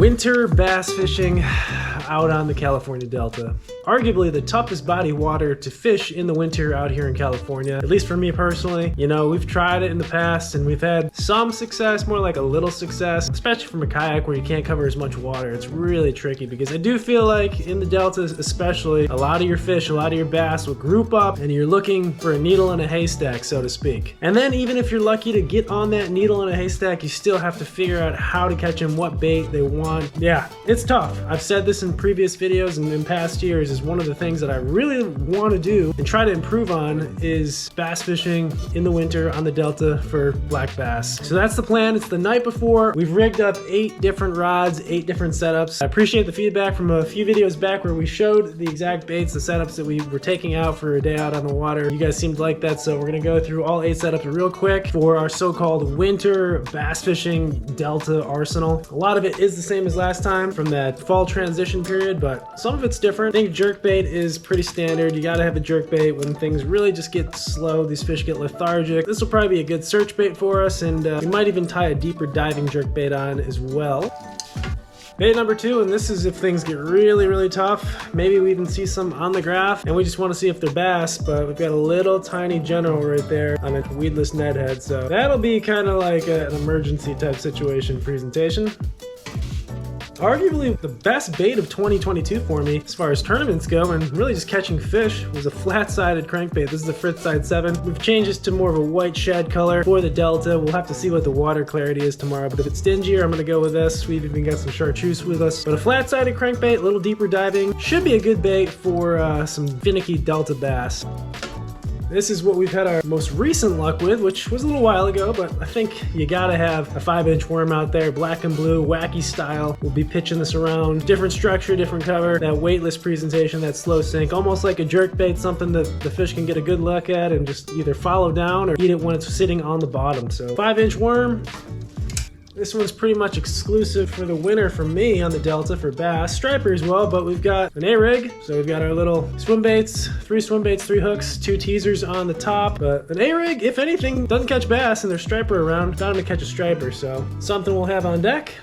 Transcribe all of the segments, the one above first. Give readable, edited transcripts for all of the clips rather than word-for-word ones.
Winter bass fishing out on the California Delta. Arguably the toughest body of water to fish in the winter out here in California, at least for me personally. You know, we've tried it in the past and we've had some success, more like a little success, especially from a kayak where you can't cover as much water. It's really tricky because I do feel like in the deltas especially, a lot of your fish, a lot of your bass will group up and you're looking for a needle in a haystack, so to speak. And then even if you're lucky to get on that needle in a haystack, you still have to figure out how to catch them, what bait they want. Yeah, it's tough. I've said this in previous videos and in past years, is one of the things that I really want to do and try to improve on is bass fishing in the winter on the Delta for black bass. So that's the plan. It's the night before. We've rigged up 8 different rods, 8 different setups. I appreciate the feedback from a few videos back where we showed the exact baits, the setups that we were taking out for a day out on the water. You guys seemed to like that, so we're gonna go through all 8 setups real quick for our so-called winter bass fishing Delta arsenal. A lot of it is the same as last time from that fall transition period, but some of it's different. I think jerkbait is pretty standard. You gotta have a jerkbait when things really just get slow, these fish get lethargic. This will probably be a good search bait for us, and we might even tie a deeper diving jerkbait on as well. Bait number 2, and this is if things get really tough. Maybe we even see some on the graph and we just want to see if they're bass, but we've got a little tiny general right there on a weedless net head, so that'll be kind of like an emergency type situation presentation. Arguably the best bait of 2022 for me as far as tournaments go and really just catching fish was a flat-sided crankbait. This is a Fritz Side 7. We've changed this to more of a white shad color for the Delta. We'll have to see what the water clarity is tomorrow, but if it's dingier, I'm gonna go with this. We've even got some chartreuse with us. But a flat-sided crankbait, a little deeper diving, should be a good bait for some finicky Delta bass. This is what we've had our most recent luck with, which was a little while ago, but I think you gotta have a 5-inch worm out there, black and blue, wacky style. We'll be pitching this around, different structure, different cover, that weightless presentation, that slow sink, almost like a jerk bait, something that the fish can get a good look at and just either follow down or eat it when it's sitting on the bottom. So 5-inch worm. This one's pretty much exclusive for the winter for me on the Delta for bass. Striper as well, but we've got an A-rig. So we've got our little swim baits, 3 swim baits, 3 hooks, 2 teasers on the top. But an A-rig, if anything, doesn't catch bass and there's striper around, bound to catch a striper. So something we'll have on deck.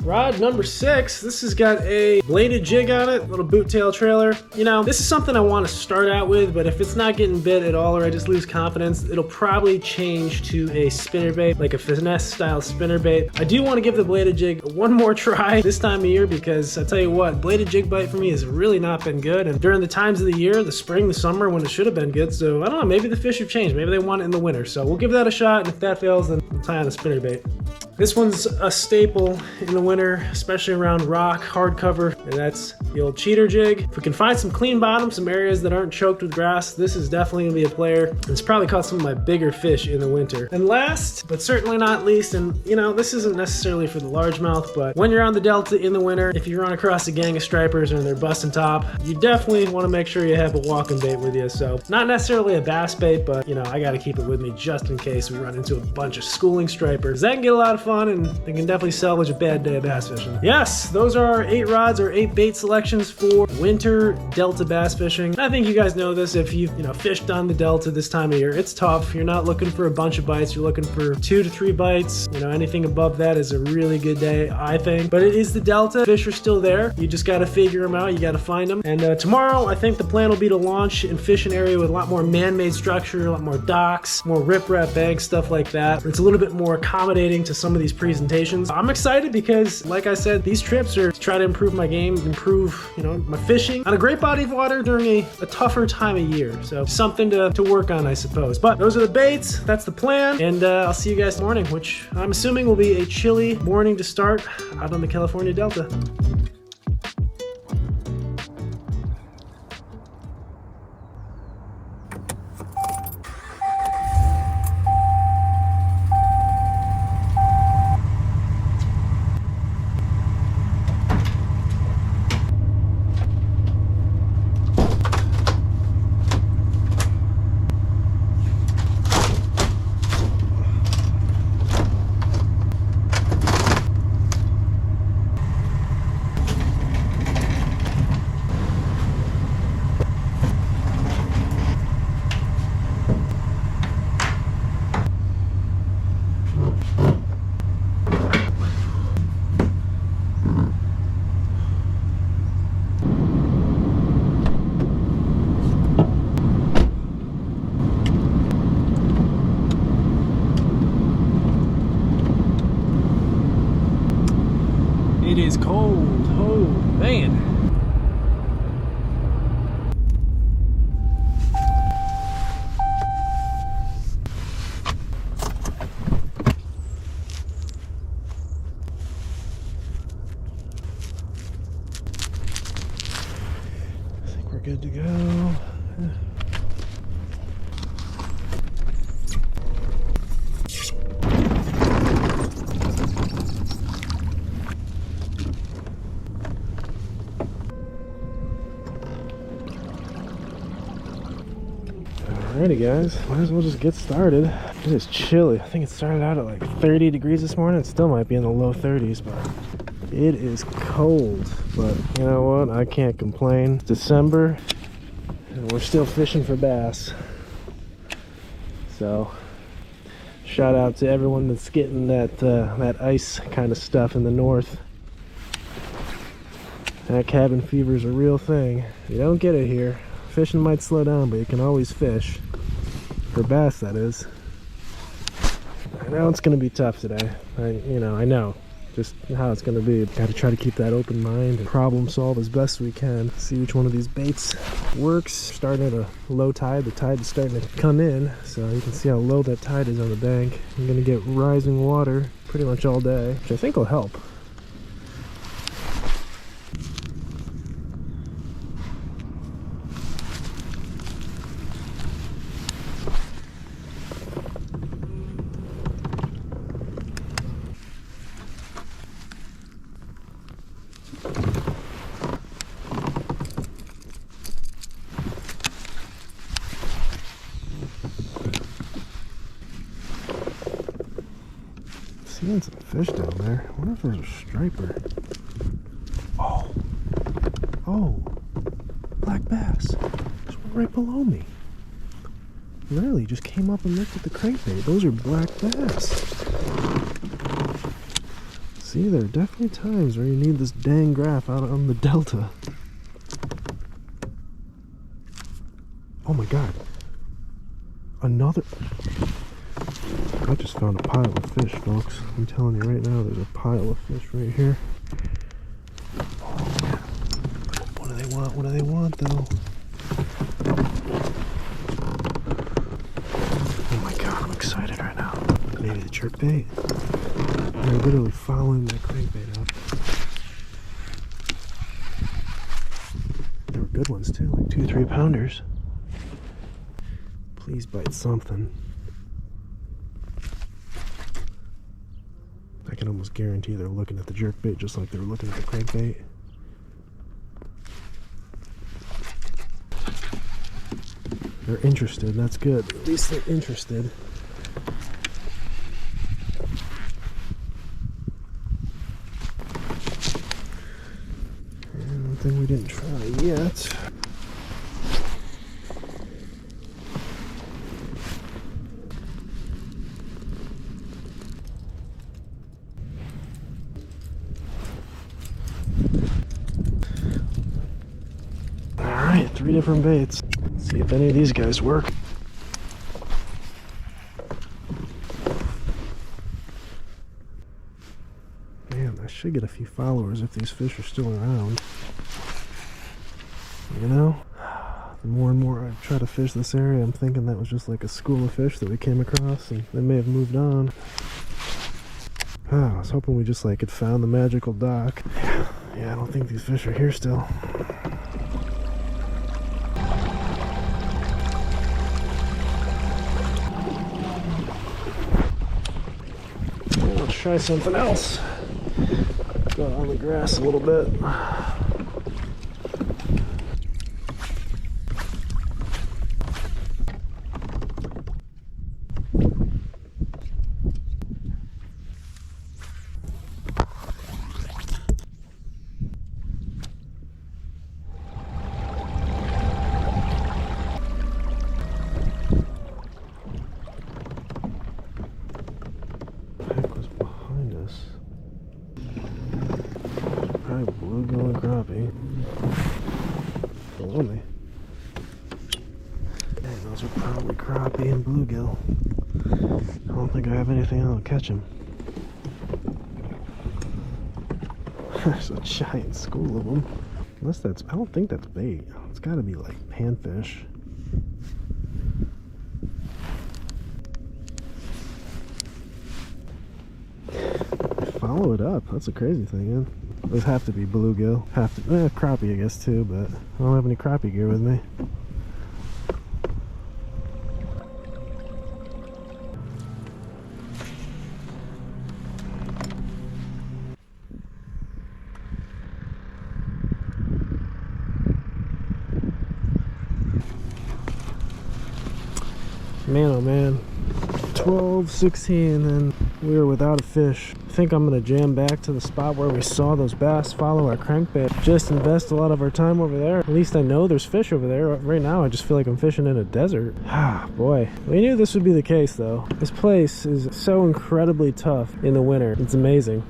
Rod number 6, this has got a bladed jig on it, little boot tail trailer. You know, this is something I want to start out with, but if it's not getting bit at all or I just lose confidence, it'll probably change to a spinnerbait, like a finesse style spinnerbait. I do want to give the bladed jig one more try this time of year because I tell you what, bladed jig bite for me has really not been good. And during the times of the year, the spring, the summer, when it should have been good. So I don't know, maybe the fish have changed. Maybe they want it in the winter. So we'll give that a shot. And if that fails, then we'll tie on a spinnerbait. This one's a staple in the winter, especially around rock, hardcover, and that's the old cheater jig. If we can find some clean bottoms, some areas that aren't choked with grass, this is definitely gonna be a player. It's probably caught some of my bigger fish in the winter. And last, but certainly not least, and you know, this isn't necessarily for the largemouth, but when you're on the Delta in the winter, if you run across a gang of stripers and they're busting top, you definitely wanna make sure you have a walking bait with you. So not necessarily a bass bait, but you know, I gotta keep it with me just in case we run into a bunch of schooling stripers. That can get a lot of fun and they can definitely salvage a bad day of bass fishing. Yes, those are our 8 rods or 8 bait selections for winter Delta bass fishing. I think you guys know this if you've fished on the Delta this time of year. It's tough. You're not looking for a bunch of bites. You're looking for 2 to 3 bites. You know, anything above that is a really good day, I think. But it is the Delta. Fish are still there. You just got to figure them out. You got to find them. And tomorrow, I think the plan will be to launch and fish an area with a lot more man-made structure, a lot more docks, more riprap banks, stuff like that. It's a little bit more accommodating to some of these presentations. I'm excited because, like I said, these trips are to try to improve my game, improve, my fishing on a great body of water during a tougher time of year. So something to work on, I suppose. But those are the baits. That's the plan. And I'll see you guys tomorrow morning, which I'm assuming will be a chilly morning to start out on the California Delta. Alrighty guys, might as well just get started. It is chilly. I think it started out at like 30 degrees this morning. It still might be in the low 30s, but it is cold. But you know what? I can't complain. It's December and we're still fishing for bass. So shout out to everyone that's getting that ice kind of stuff in the north. That cabin fever is a real thing. You don't get it here. Fishing might slow down, but you can always fish. For bass, that is. I know it's going to be tough today. I know just how it's going to be. Got to try to keep that open mind and problem solve as best we can. See which one of these baits works. Starting at a low tide. The tide is starting to come in, so you can see how low that tide is on the bank. You're going to get rising water pretty much all day, which I think will help. Seeing some fish down there. I wonder if there's a striper. Oh, black bass. There's one right below me. Literally just came up and looked at the crankbait. Those are black bass. See, there are definitely times where you need this dang graph out on the delta. Oh my god. Another... I just found a pile of fish, folks. I'm telling you right now, there's a pile of fish right here. Oh, man. What do they want? What do they want, though? Oh my god, I'm excited right now. Maybe the jerkbait? They're literally following that crankbait up. They were good ones, too, like 2-3 pounders. Please bite something. I can almost guarantee they're looking at the jerkbait just like they were looking at the crankbait. They're interested, that's good. At least they're interested. And one thing we didn't try yet. Alright, 3 different baits. Let's see if any of these guys work. Man, I should get a few followers if these fish are still around. You know? The more and more I try to fish this area, I'm thinking that was just like a school of fish that we came across and they may have moved on. I was hoping we just like had found the magical dock. Yeah, I don't think these fish are here still. Let's try something else. Go on the grass a little bit. Bluegill and crappie. Below me. Dang, those are probably crappie and bluegill. I don't think I have anything that'll catch them. There's a giant school of them. Unless that's, I don't think that's bait. It's gotta be like panfish. Follow it up. That's a crazy thing, man. Those have to be bluegill. Have to, crappie, I guess, too, but I don't have any crappie gear with me. Man, oh man. 12, 16, and we were without a fish. I think I'm gonna jam back to the spot where we saw those bass follow our crankbait. Just invest a lot of our time over there. At least I know there's fish over there. Right now I just feel like I'm fishing in a desert. Ah, boy. We knew this would be the case though. This place is so incredibly tough in the winter. It's amazing.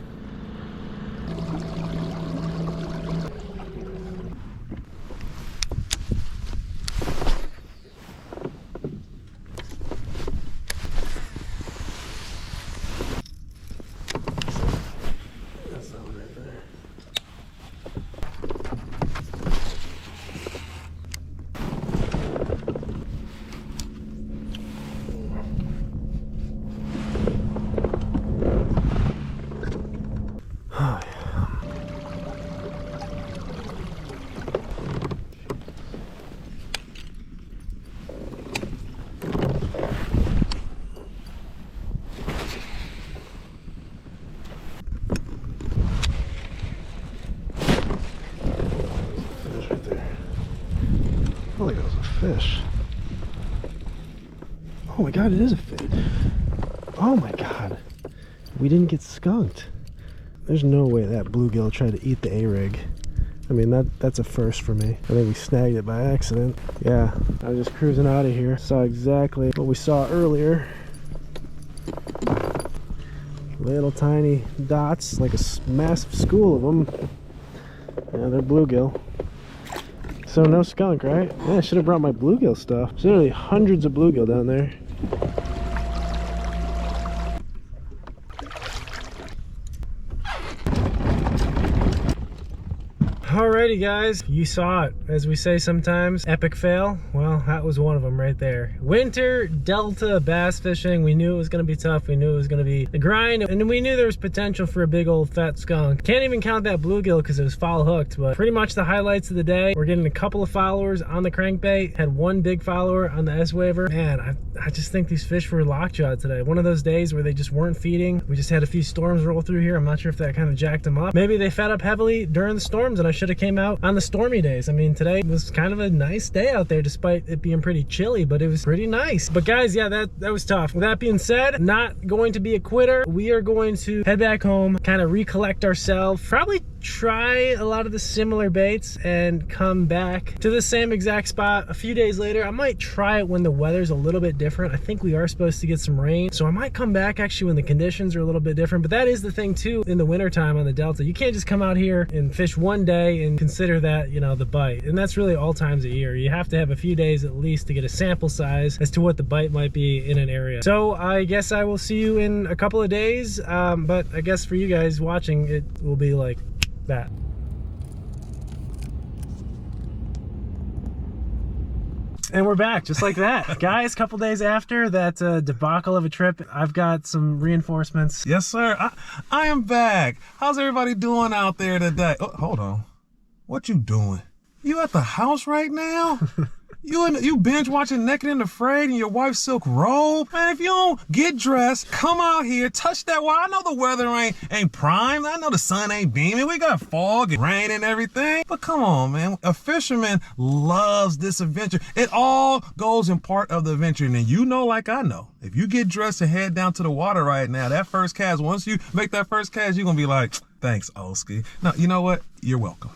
I think it was a fish. Oh my god, it is a fish. Oh my god. We didn't get skunked. There's no way that bluegill tried to eat the A-rig. I mean, that's a first for me. I think we snagged it by accident. Yeah, I was just cruising out of here. Saw exactly what we saw earlier. Little tiny dots, like a massive school of them. Yeah, they're bluegill. So no skunk, right? Yeah, I should have brought my bluegill stuff. There's literally hundreds of bluegill down there. Alrighty guys, you saw it. As we say sometimes, epic fail. Well, that was one of them right there. Winter Delta bass fishing. We knew it was gonna be tough. We knew it was gonna be a grind, and we knew there was potential for a big old fat skunk. Can't even count that bluegill because it was foul hooked, but pretty much the highlights of the day. We're getting a couple of followers on the crankbait. Had one big follower on the S-Waver. Man, I just think these fish were lockjaw today. One of those days where they just weren't feeding. We just had a few storms roll through here. I'm not sure if that kind of jacked them up. Maybe they fed up heavily during the storms and I should have came out on the stormy days. I mean, today was kind of a nice day out there despite it being pretty chilly, but it was pretty nice. But guys, yeah, that was tough. With that being said, not going to be a quitter. We are going to head back home, kind of recollect ourselves, probably try a lot of the similar baits and come back to the same exact spot a few days later. I might try it when the weather's a little bit different. I think we are supposed to get some rain, so I might come back actually when the conditions are a little bit different. But that is the thing too in the wintertime on the Delta. You can't just come out here and fish one day and consider that, you know, the bite. And that's really all times of year. You have to have a few days at least to get a sample size as to what the bite might be in an area. So I guess I will see you in a couple of days, but I guess for you guys watching, it will be like that. And we're back just like that. Guys, a couple days after that debacle of a trip, I've got some reinforcements. Yes, sir. I am back. How's everybody doing out there today? Oh, hold on. What you doing? You at the house right now? You binge watching Naked and Afraid in your wife's silk robe? Man, if you don't get dressed, come out here, touch that water. I know the weather ain't prime. I know the sun ain't beaming. We got fog and rain and everything. But come on, man. A fisherman loves this adventure. It all goes in part of the adventure. And you know, like I know, if you get dressed and head down to the water right now, that first cast, once you make that first cast, you're going to be like, thanks, Oski. No, you know what? You're welcome.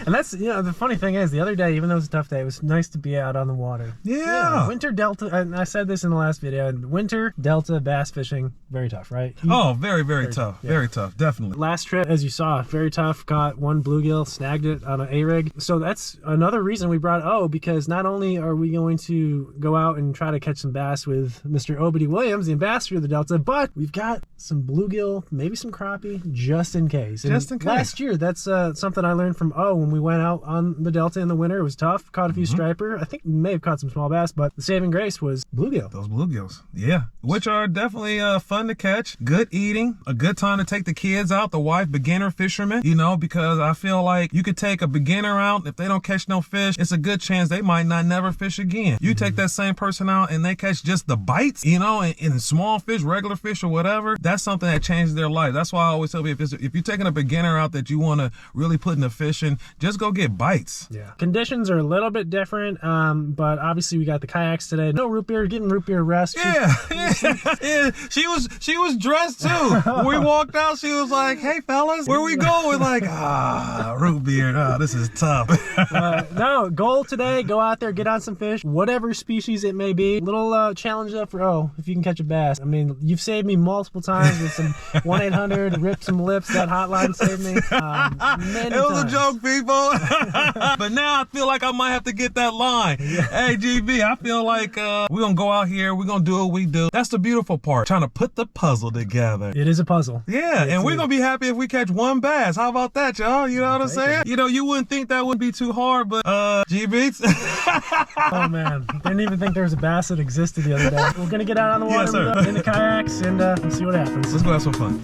And that's, you know, the funny thing is, the other day, even though it was a tough day, it was nice to be out on the water. Yeah. Winter Delta, and I said this in the last video, winter Delta bass fishing, very tough, right? Oh, very, very tough. Yeah. Very tough, definitely. Last trip, as you saw, very tough. Caught one bluegill, snagged it on an A-rig. So that's another reason we brought O, because not only are we going to go out and try to catch some bass with Mr. Obedy Williams, the ambassador of the Delta, but we've got some bluegill, maybe some crappie, just in case. And just in case. Last year, that's something I learned from O when we went out on the Delta in the winter. It was tough. Caught a few striper. I think we may have caught some small bass, but the saving grace was bluegill. Those bluegills, yeah, which are definitely fun to catch. Good eating, a good time to take the kids out, the wife, beginner fishermen, you know, because I feel like you could take a beginner out. If they don't catch no fish, it's a good chance they might not never fish again. You take that same person out and they catch just the bites, you know, and small fish, regular fish or whatever, that's something that changes their life. That's why I always tell people, if you're taking taking a beginner out that you want to really put into fishing, just go get bites. Yeah. Conditions are a little bit different, but obviously we got the kayaks today. No root beer, getting root beer rest. Yeah. Yeah. She was dressed too. When we walked out, she was like, "Hey fellas, where we going?" We're like, root beer. This is tough. No, goal today, go out there, get on some fish, whatever species it may be. Little challenge up for, if you can catch a bass. I mean, you've saved me multiple times with some 1-800, rip some lips. That hotline saved me many It was times. a joke, people. But now I feel like I might have to get that line. Hey, GB, I feel like we're going to go out here. We're going to do what we do. That's the beautiful part, trying to put the puzzle together. It is a puzzle. Yeah, and we're going to be happy if we catch one bass. How about that, y'all? You know what I'm saying? You know, you wouldn't think that would be too hard, but GB. Oh, man. Didn't even think there was a bass that existed the other day. We're going to get out on the water Yes, sir. in the kayaks and we'll see what happens. Let's go have some fun.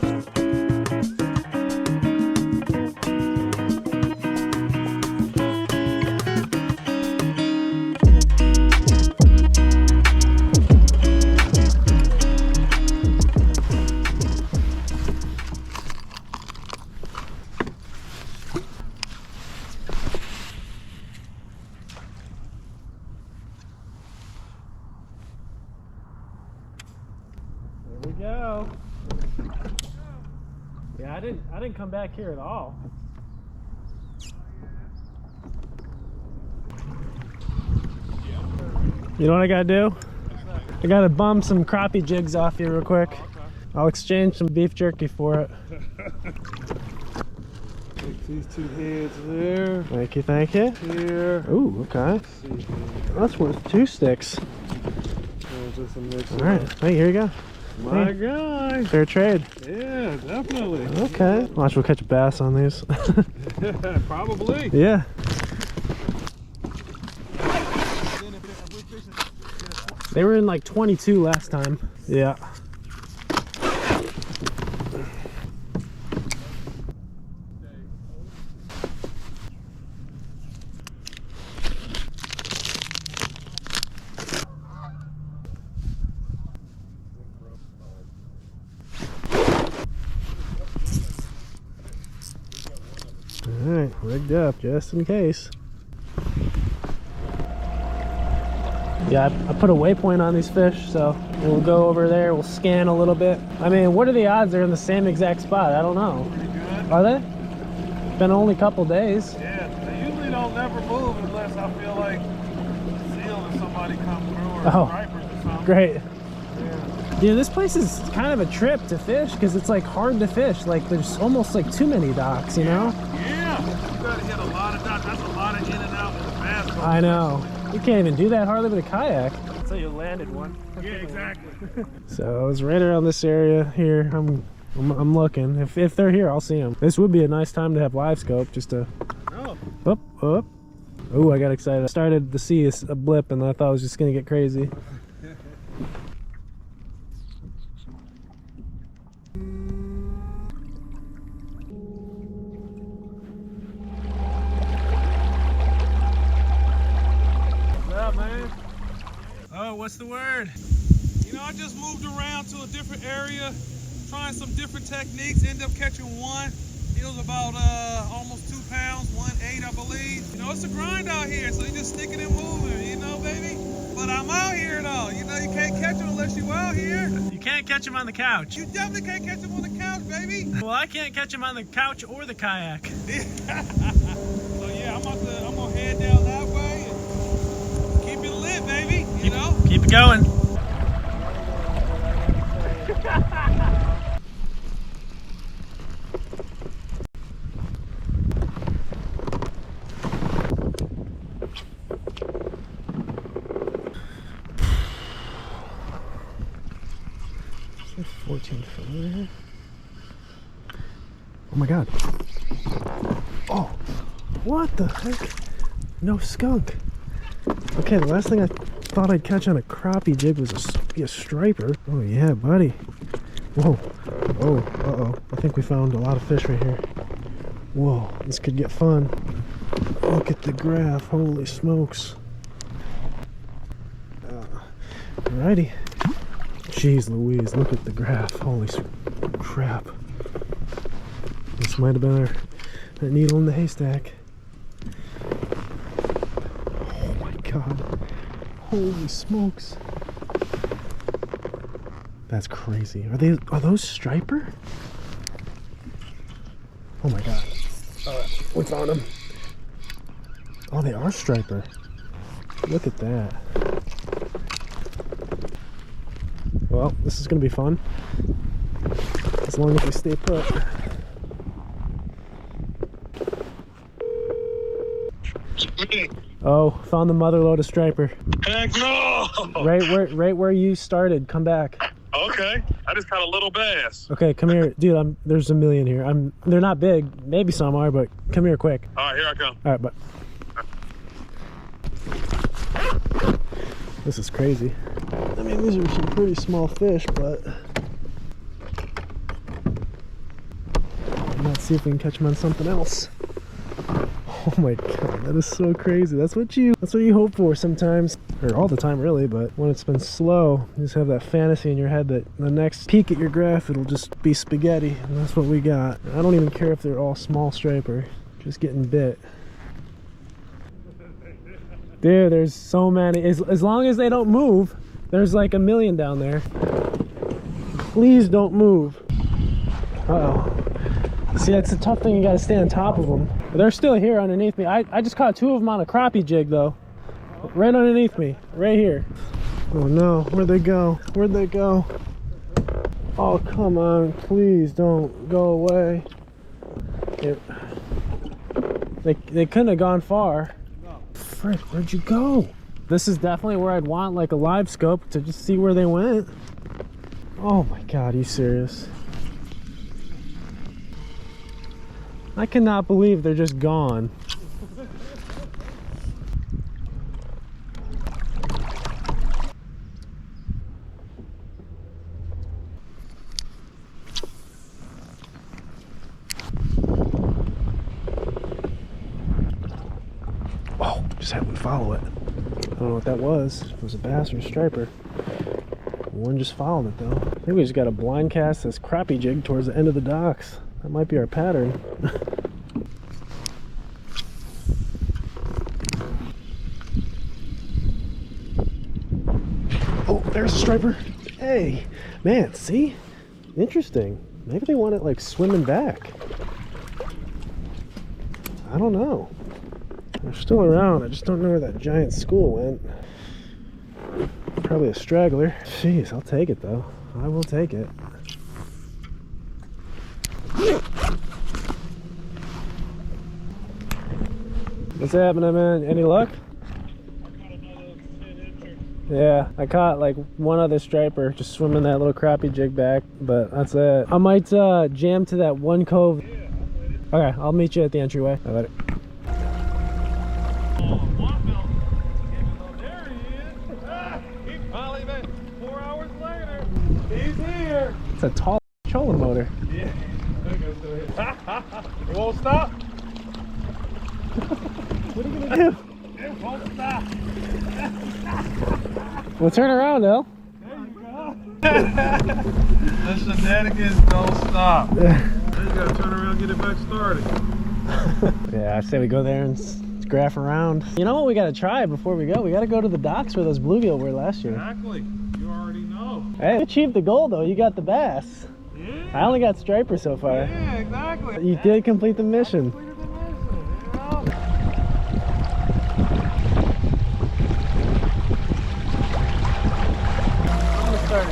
There we go. Yeah, I didn't come back here at all. You know what I gotta do? I gotta bum some crappie jigs off you real quick. I'll exchange some beef jerky for it. Take these two heads there. Thank you, thank you. Here. Ooh, okay. Let's see here. That's worth 2 sticks. Just a mix of Alright, hey, here you go. my guy. Fair trade. Yeah, definitely. Okay. Watch, we'll catch a bass on these. Probably. Yeah. They were in like 22 last time. Yeah. Alright, rigged up just in case. Yeah, I put a waypoint on these fish, so we'll go over there, we'll scan a little bit. I mean, what are the odds they're in the same exact spot? I don't know. Pretty good. Are they? Been only a couple days. Yeah, they usually don't never move unless I feel like seal or somebody come through or Oh. stripers or something. Great. Yeah. Yeah, this place is kind of a trip to fish because it's like hard to fish. Like there's almost like too many docks, you know? Yeah. You gotta hit a lot of dots. That's a lot of in and out in the bass boat. I know. You can't even do that hardly with a kayak. Until you landed one. Yeah, exactly. So it's right around this area here. I'm looking. If they're here, I'll see them. This would be a nice time to have live scope just to Oh. up. Oh, I got excited. I started to see a blip and I thought it was just gonna get crazy. What's up, man? Oh, what's the word? You know, I just moved around to a different area, trying some different techniques, ended up catching one. It was about almost 2 pounds, 1.8 I believe. You know, it's a grind out here, so you just sticking and moving, you know, baby? But I'm out here though, you know, you can't catch them unless you out here. You can't catch them on the couch. You definitely can't catch them on the couch, baby. Well, I can't catch them on the couch or the kayak. So yeah, I'm gonna head down that way and keep it lit, baby, you know? Keep it going. It's 14 foot there. Oh my god. Oh, what the heck? No skunk. Okay, the last thing I thought I'd catch on a crappie jig was a striper. Oh yeah, buddy. Whoa. Oh, uh-oh. I think we found a lot of fish right here. Whoa, this could get fun. Look at the graph. Holy smokes. Alrighty. Jeez Louise, look at the graph. Holy crap. This might have been a needle in the haystack. Oh my god. Holy smokes. That's crazy. Are those striper? Oh my god. We found them. Oh, they are striper. Look at that. Well, this is gonna be fun. As long as we stay put. Oh, found the mother lode of striper. Heck no! Right where you started. Come back. Okay, I just caught a little bass. Okay, come here, dude. There's a million here. They're not big. Maybe some are, but come here quick. All right, here I come. All right, but this is crazy. I mean, these are some pretty small fish, but let's see if we can catch them on something else. Oh my god, that is so crazy. That's what you hope for sometimes, or all the time really, but when it's been slow, you just have that fantasy in your head that the next peek at your graph it'll just be spaghetti, and that's what we got. I don't even care if they're all small striper, just getting bit. Dude, there's so many. As long as they don't move, there's like a million down there. Please don't move. Uh-oh. See, that's the tough thing, you gotta stay on top of them. But they're still here underneath me. I just caught 2 of them on a crappie jig though. Right underneath me, right here. Oh no, where'd they go? Where'd they go? Oh, come on, please don't go away. They couldn't have gone far. Frick, where'd you go? This is definitely where I'd want like a live scope to just see where they went. Oh my god, are you serious? I cannot believe they're just gone. Oh, just had one follow it. I don't know what that was. If it was a bass or a striper. One just followed it though. I think we just got a blind cast this crappie jig towards the end of the docks. That might be our pattern. Oh, there's a striper. Hey, man, see? Interesting. Maybe they want it like swimming back. I don't know. They're still around. I just don't know where that giant school went. Probably a straggler. Jeez, I'll take it though. I will take it. What's happening, man? Any luck? I caught another 10-incher. Yeah, I caught like one other striper just swimming that little crappie jig back, but that's it. I might jam to that one cove. Yeah, I'm with it. Okay, I'll meet you at the entryway. I got it. There he is. Ah, he finally made 4 hours later. He's here. It's a tall trolling motor. Yeah. It won't stop. What are you gonna do? It won't stop. Well, turn around, El. There you go. The shenanigans don't stop. Now you gotta turn around and get it back started. Yeah, I say we go there and graph around. You know what we gotta try before we go? We gotta go to the docks where those bluegill were last year. Exactly. You already know. Hey, you achieved the goal though. You got the bass. Yeah. I only got striper so far. Yeah, exactly. You did complete the mission. Completed the mission, you know? I'm gonna start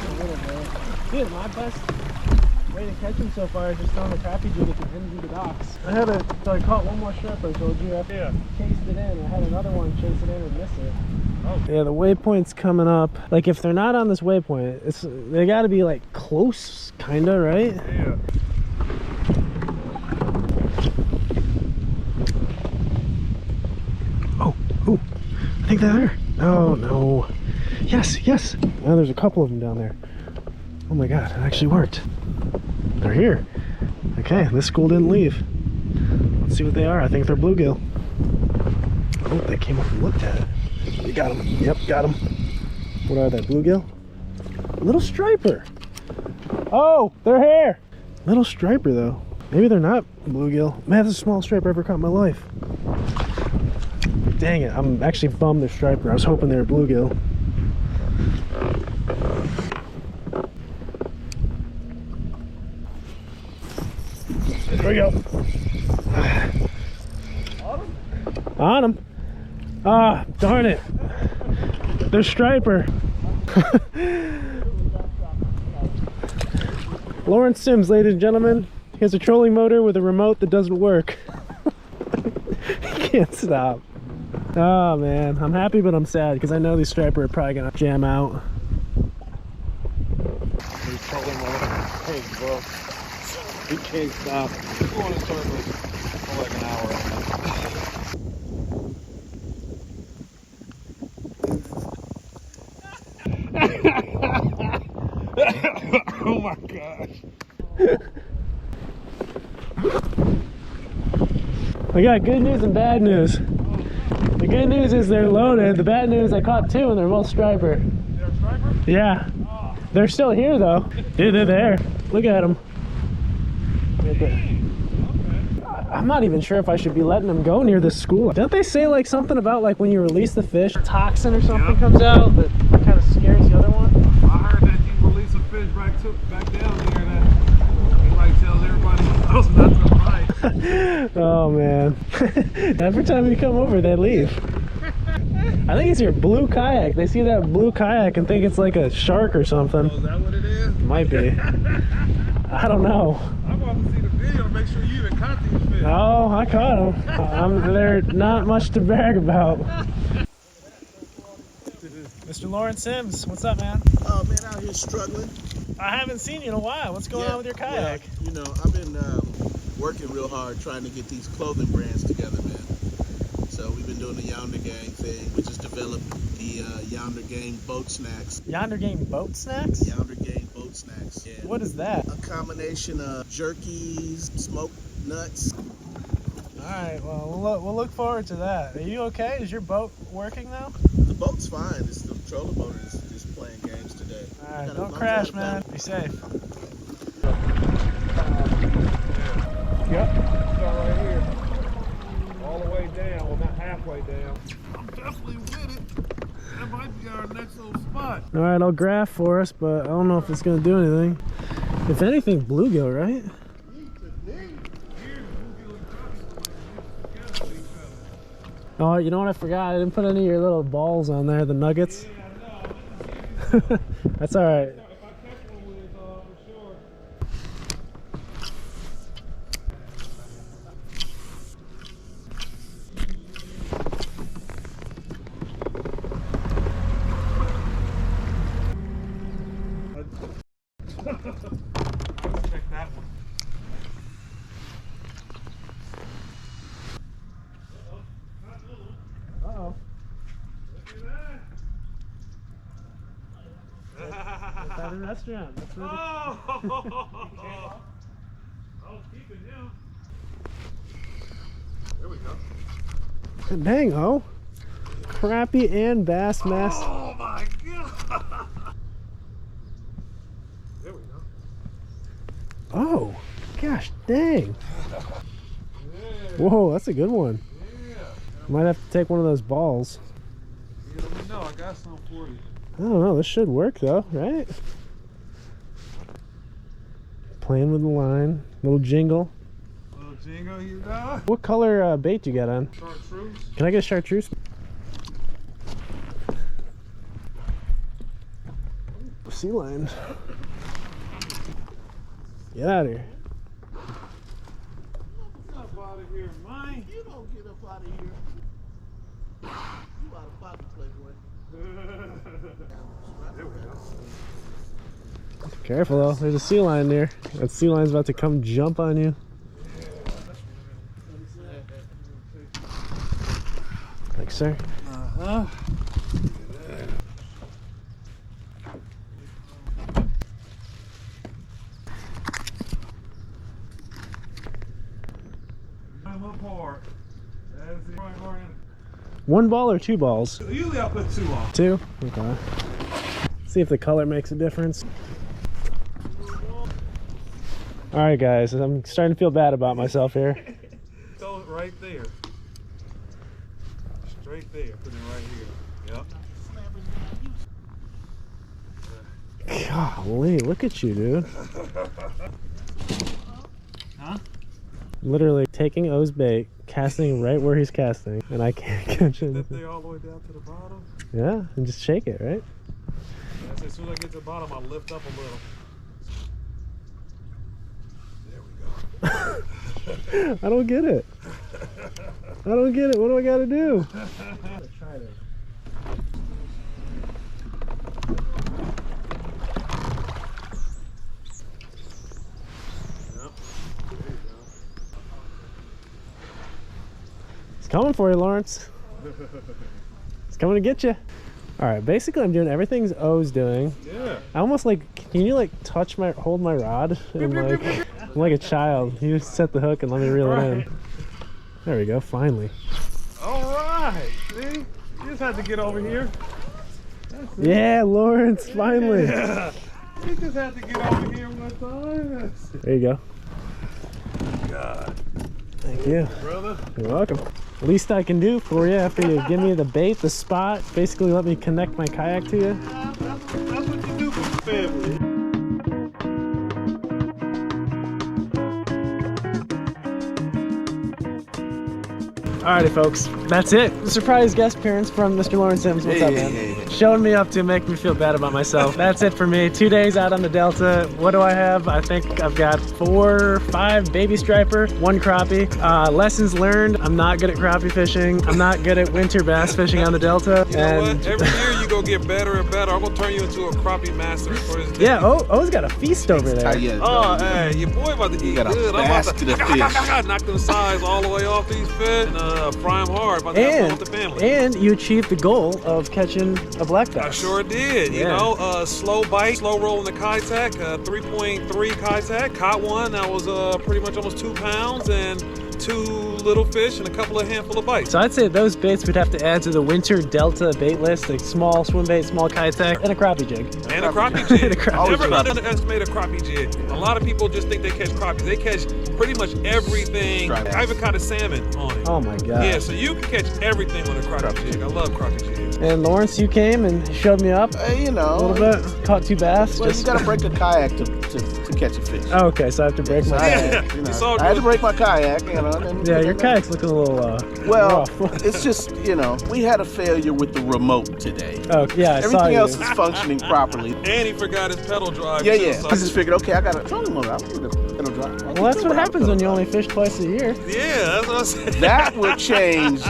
a little bit. Dude, my best way to catch them so far is just throwing a crappie jig at the ends of the docks. So I caught one more striper, I told you. I chased it in. I had another one chase it in and miss it. Oh. Yeah, the waypoint's coming up. Like if they're not on this waypoint, they gotta be like close, kinda, right? Yeah. Oh, I think they're there. Oh no. Yes, yes. Now there's a couple of them down there. Oh my god, it actually worked. They're here. Okay, this school didn't leave. Let's see what they are. I think they're bluegill. Oh, they came up and looked at it. You got them. Yep, got them. What are they, bluegill? Little striper. Oh, they're here. Little striper though. Maybe they're not bluegill. Man, that's the smallest striper I ever caught in my life. Dang it, I'm actually bummed they're striper. I was hoping they were bluegill. There we go. On them. Ah, darn it. They're striper. Lawrence Sims, ladies and gentlemen. He has a trolling motor with a remote that doesn't work. He can't stop. Oh man, I'm happy but I'm sad because I know these striper are probably gonna jam out. He's trolling motor. Hey, bro. He can't stop. He's going in circles for like an hour. Oh my gosh. I got good news and bad news. The good news is they're loaded. The bad news, I caught two and they're both striper. They're striper? Yeah. They're still here though. Dude, they're there. Look at them. I'm not even sure if I should be letting them go near the school. Don't they say like something about like when you release the fish, a toxin or something comes out that kind of scares the other one? I heard that you release a fish back down here that he like tells everybody else not to bite. Oh man. Every time you come over they leave. I think it's your blue kayak. They see that blue kayak and think it's like a shark or something. Oh, is that what it is? Might be. I don't know. I'm about to see the video to make sure you even caught these fish. Oh, I caught them. They're not much to brag about. Mr. Lawrence Sims, what's up, man? Oh man, out here struggling. I haven't seen you in a while. What's going on with your kayak? Yeah, you know, I've been working real hard trying to get these clothing brands together, man. So we've been doing the Yonder Gang thing. We just developed the Yonder Gang boat snacks. Yonder Game boat snacks? Yonder Gang boat snacks. Yeah. What is that? A combination of jerkies, smoked nuts. All right, well, we'll look forward to that. Are you okay? Is your boat working now? The boat's fine. It's the trolling motor is playing games today. All right, don't crash, man. Be safe. Yep. Start right here. All the way down. Well, not halfway down. I'm definitely with it. That might be our next little spot. All right, I'll graph for us, but I don't know if it's going to do anything. If anything, bluegill, right? Oh, you know what I forgot? I didn't put any of your little balls on there, the nuggets. That's all right. If I catch one with it, for sure. Check that one. Uh-oh. Look at that. That's at a restaurant. That's where Oh! I was keeping him. There we go. Dang, oh. Crappie and bass mess. Oh my god! There we go. Oh, gosh, dang. Yeah. Whoa, that's a good one. Yeah. Might have to take one of those balls. Yeah, let me know. I got some for you. I don't know, this should work though, right? Playing with the line, little jingle. Little jingle, you know? What color bait you got on? Chartreuse. Can I get a chartreuse? Sea line. Get out of here. Get up out of here, man. You don't get up out of here. You out of pocket, playboy. There we go. Careful though, there's a sea lion there. That sea lion's about to come jump on you. Thanks, sir. Uh-huh. I'm apart. That's the right line. One ball or two balls? Usually I'll put two on. Two? Okay. See if the color makes a difference. All right, guys, I'm starting to feel bad about myself here. Throw it right there. Straight there. Put it right here. Yep. Golly, look at you, dude. Huh? Literally taking O's bait, casting right where he's casting, and I can't catch it. That thing all the way down to the bottom. Yeah, and just shake it, right? Yes, as soon as I get to the bottom, I lift up a little. There we go. I don't get it. I don't get it. What do I gotta do? Try this. It's coming for you, Lawrence. It's coming to get you. All right, basically I'm doing everything O's doing. Yeah. I almost like, can you like hold my rod? And like, I'm like a child. You set the hook and let me reel it in. There we go, finally. All right. See? You just had to get over here. Yeah, Lawrence, finally. Yeah. You just had to get over here one time. There you go. God. Thank you. Brother. You're welcome. Least I can do for you after you give me the bait, the spot, basically let me connect my kayak to you. That's what you do for family. Alrighty, folks, that's it. Surprise guest appearance from Mr. Lawrence Sims. What's up, man? Showing me up to make me feel bad about myself. That's it for me. 2 days out on the Delta. What do I have? I think I've got 4 or 5 baby striper, 1 crappie. Lessons learned, I'm not good at crappie fishing. I'm not good at winter bass fishing on the Delta. You know what? Every year you go get better and better. I'm gonna turn you into a crappie master for this day. Yeah, O's got a feast over there. Oh, hey, your boy about to eat good. I'm about to knock them sides all the way off these fish and fry them hard. About to have fun with the family. And you achieved the goal of catching a black bass. I sure did. You know, slow bite, slow rolling the Kitech, 3.3 Kitech. Caught one that was pretty much almost 2 pounds and 2 little fish and a couple of handful of bites. So I'd say those baits we'd have to add to the winter Delta bait list, like small swim bait, small Kitech, and a crappie jig. And a crappie jig. Never Never underestimate a crappie jig. A lot of people just think they catch crappies. They catch pretty much everything. I even caught a salmon on it. Oh my god. Yeah, so you can catch everything with a crappie jig. I love crappie jigs. And Lawrence, you came and showed me up You know. a little bit. Caught 2 bass. Well, you gotta break a kayak to catch a fish. Oh, okay, so I have to break my kayak. You know, I had to break my kayak, you know. And, Yeah, your kayak's looking a little well, rough. it's just, you know, we had a failure with the remote today. Oh, yeah, I saw Everything you. else is functioning properly. And he forgot his pedal drive. Yeah, too, yeah. so- I just figured, okay, I got a trolling motor. I don't need a pedal drive. Well, that's what happens when you only fish twice a year. Yeah, that's what I said. That will change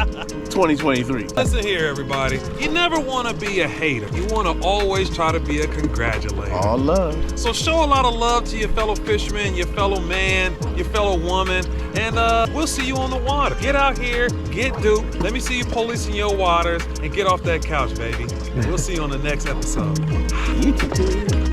2023. Listen here, everybody. You never want to be a hater. You want to always try to be a congratulator. All love. So show a lot of love to your fellow fisherman, your fellow man, your fellow woman, and we'll see you on the water. Get out here, get duped. Let me see you policing your waters and get off that couch, baby. We'll see you on the next episode. You can do it.